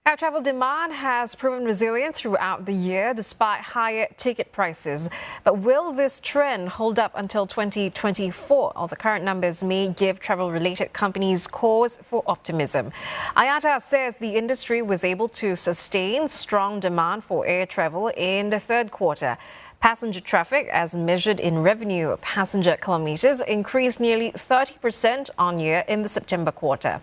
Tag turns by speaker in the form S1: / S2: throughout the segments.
S1: Air travel demand has proven resilient throughout the year despite higher ticket prices. But will this trend hold up until 2024? Or the current numbers may give travel-related companies cause for optimism. IATA says the industry was able to sustain strong demand for air travel in the third quarter. Passenger traffic, as measured in revenue passenger kilometers, increased nearly 30% on year in the September quarter.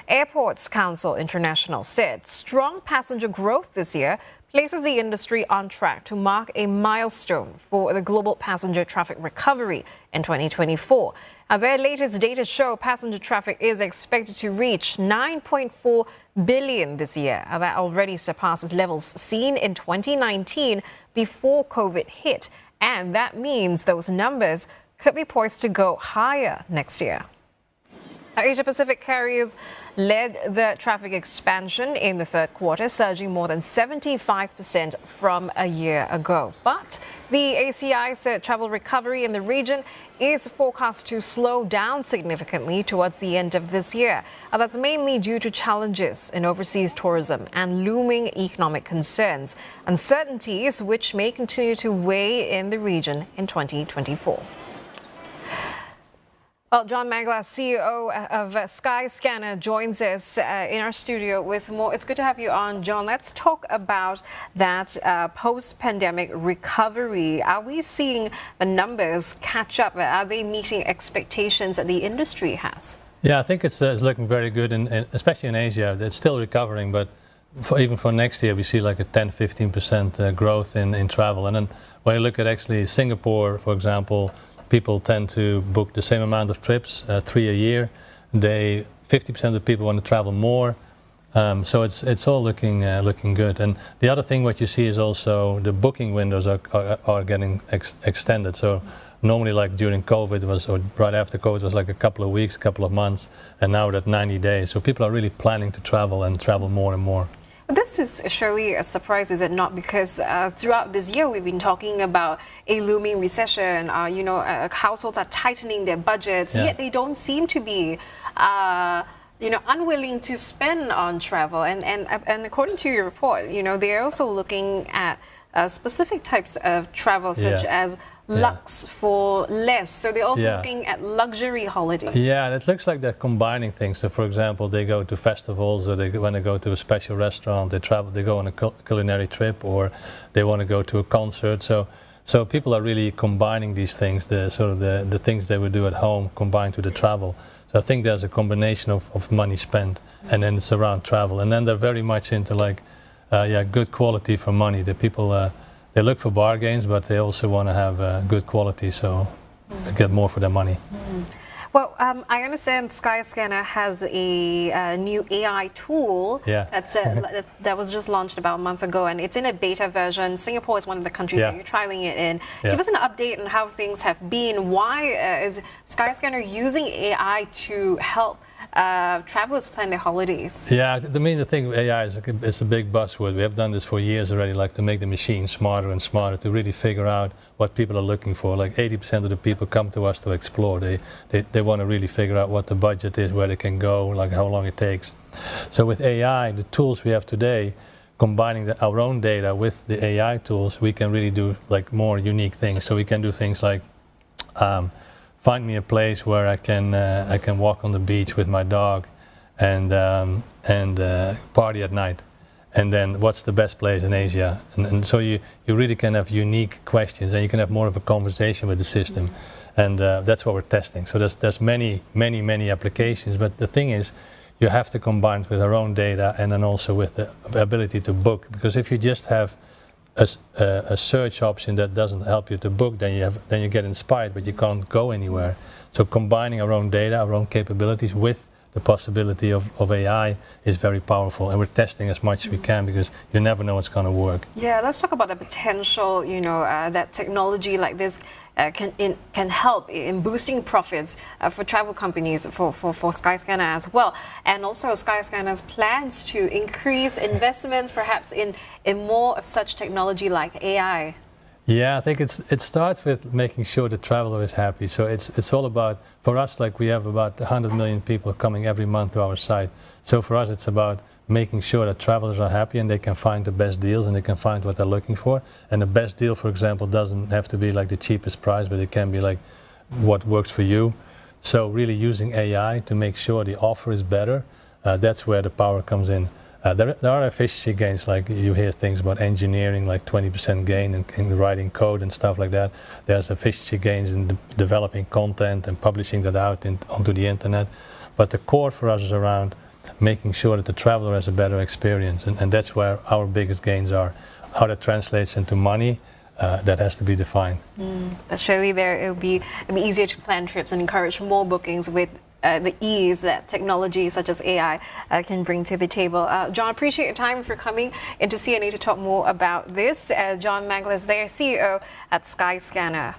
S1: Airports Council International said strong passenger growth this year places the industry on track to mark a milestone for the global passenger traffic recovery in 2024. Their latest data show passenger traffic is expected to reach 9.4 billion this year. That already surpasses levels seen in 2019 before COVID hit. And that means those numbers could be poised to go higher next year. Asia-Pacific carriers led the traffic expansion in the third quarter, surging more than 75% from a year ago. But the ACI said travel recovery in the region is forecast to slow down significantly towards the end of this year. That's mainly due to challenges in overseas tourism and looming economic concerns, uncertainties which may continue to weigh in the region in 2024. Well, John Mangelaars, CEO of Skyscanner, joins us in our studio with more. It's good to have you on, John. Let's talk about that post-pandemic recovery. Are we seeing the numbers catch up? Are they meeting expectations that the industry has?
S2: Yeah, I think it's looking very good, especially in Asia. It's still recovering, but even for next year, we see like a 10-15% growth in travel. And then when you look at actually Singapore, for example, people tend to book the same amount of trips, 3 a year. 50% of the people want to travel more, so it's all looking good. And the other thing what you see is also the booking windows are getting extended. So normally, like during COVID or right after COVID, was like a couple of weeks, couple of months, and now we're at 90 days. So people are really planning to travel and travel more and more.
S1: This is surely a surprise, is it not? Because throughout this year, we've been talking about a looming recession. Households are tightening their budgets, yet they don't seem to be, unwilling to spend on travel. And according to your report, they're also looking at specific types of travel, such as lux for less. So they're also looking at luxury holidays.
S2: Yeah, and it looks like they're combining things. So for example, they go to festivals, or when they go to a special restaurant, they go on a culinary trip, or they want to go to a concert. So people are really combining these things, the things they would do at home combined to the travel. So I think there's a combination of money spent, and then it's around travel. And then they're very much into good quality for money. The people they look for bargains, but they also want to have good quality, so get more for their money.
S1: Well, I understand Skyscanner has a new AI tool that was just launched about a month ago, and it's in a beta version. Singapore is one of the countries that you're trialing it in. Give us an update on how things have been. Why is Skyscanner using AI to help travelers plan their holidays?
S2: Yeah, the thing with AI is a big buzzword. We have done this for years already, like to make the machine smarter and smarter, to really figure out what people are looking for. Like 80% of the people come to us to explore. They want to really figure out what the budget is, where they can go, like how long it takes. So with AI, the tools we have today, combining our own data with the AI tools, we can really do like more unique things. So we can do things like find me a place where I can walk on the beach with my dog and party at night. And then what's the best place in Asia? And so you really can have unique questions, and you can have more of a conversation with the system. And that's what we're testing. So there's many applications. But the thing is, you have to combine it with our own data and then also with the ability to book. Because if you just have a search option that doesn't help you to book, then you get inspired, but you can't go anywhere. So combining our own data, our own capabilities with the possibility of AI is very powerful, and we're testing as much as we can, because you never know what's going to work.
S1: Yeah, let's talk about the potential, that technology like this can help in boosting profits for travel companies, for Skyscanner as well. And also Skyscanner's plans to increase investments perhaps in more of such technology like AI.
S2: Yeah, I think it starts with making sure the traveler is happy. So it's all about, for us, like we have about 100 million people coming every month to our site. So for us, it's about making sure that travelers are happy and they can find the best deals and they can find what they're looking for. And the best deal, for example, doesn't have to be like the cheapest price, but it can be like what works for you. So really using AI to make sure the offer is better, that's where the power comes in. There are efficiency gains, like you hear things about engineering, like 20% gain in writing code and stuff like that. There's efficiency gains in developing content and publishing that out onto the internet. But the core for us is around making sure that the traveler has a better experience, and that's where our biggest gains are. How that translates into money, that has to be defined.
S1: But surely it'll be easier to plan trips and encourage more bookings with the ease that technology such as AI can bring to the table. John, appreciate your time for coming into CNA to talk more about this. John Mangelaars, their CEO at Skyscanner.